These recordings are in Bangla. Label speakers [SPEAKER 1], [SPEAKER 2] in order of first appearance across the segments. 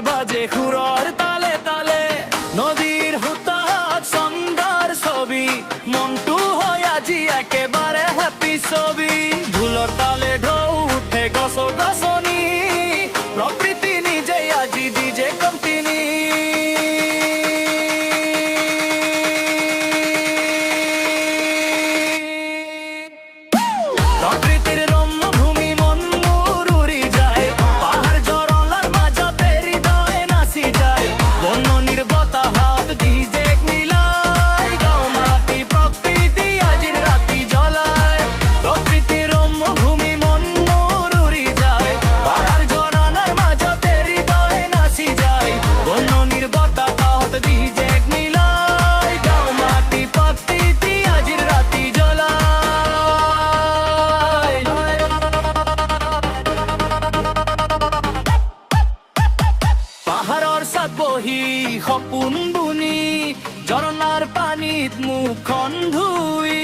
[SPEAKER 1] বাজে খুরর তালে তালে নদীর হুতাহাত সন্ধ্যার ছবি মনটু হয় আজি একেবারে হ্যাপি ছবি ঢোলৰ তালে ঢৌ উঠে গছ গছনি প্রকৃতি নিজেই আজি ডিজে কোম্পানি প্রকৃতির রম্যভূমি মন মোর উড়ি যায় পাহাড় ঝরনার মাঝতে হৃদয় নাচি যায় বননির বতাহত ডিজে মিলায় গাঁও মাটি প্রকৃতি আজির রাতি জ্বলায় প্রকৃতির রম্যভূমি মন মোর উড়ি যায় পাহাড় ঝরনার মাঝতে হৃদয় নাচি যায় বননির বতাহত ডিজে মিলায় গাঁও মাটি প্রকৃতি আজির রাতি জ্বলায় পাহাড়ৰ চাত বহি সপোন বুনি ঝৰ্ণাৰ পানীত মুখখন ধুই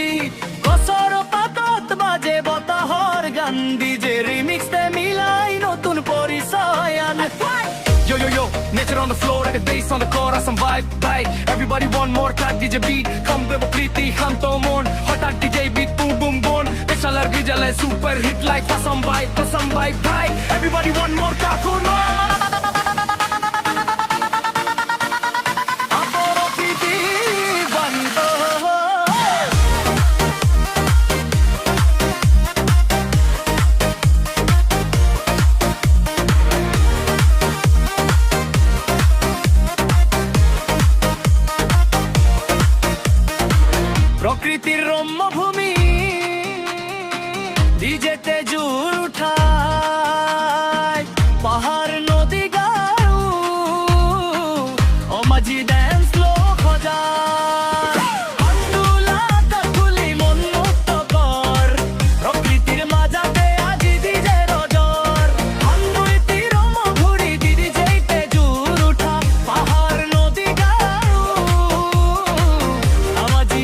[SPEAKER 1] গছৰ পাতত বাজে বতাহৰ গান ডিজে ৰিমিক্সে মিলাই নতুন পৰিচয় আন Yo, yo, yo, nature on the floor, like a bass on the chorus, some vibe, vibe. Everybody want more, track DJ beat. Come bebo kriti, ham to mon. Hot DJ beat, boom, boom, boom. Pesalar gijale, super hit like some vibe, vibe. Everybody want more, kakuno. প্রকৃতির রম্যভূমি ডিজেতে জুর উঠায় পাহাড় নদী গাও ও মাঝি ড্যান্স লোক যায় আন্দোলা কাকুলি মন মুক্ত কর প্রকৃতির মাঝাতে আজি ডিজে রজর আন্দোলতি রম্যভূমি ডিজেতে জুর উঠা পাহাড় নদী গাও আমাজি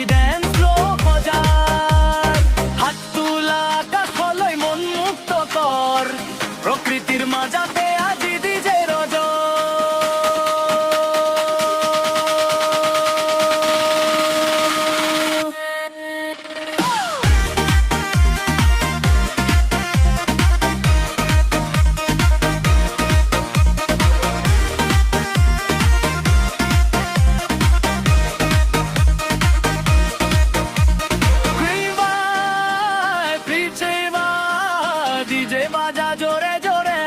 [SPEAKER 1] প্রকৃতির মাঝাতে আজি ডিজে রজ ডিজে বাজা জোরে জোরে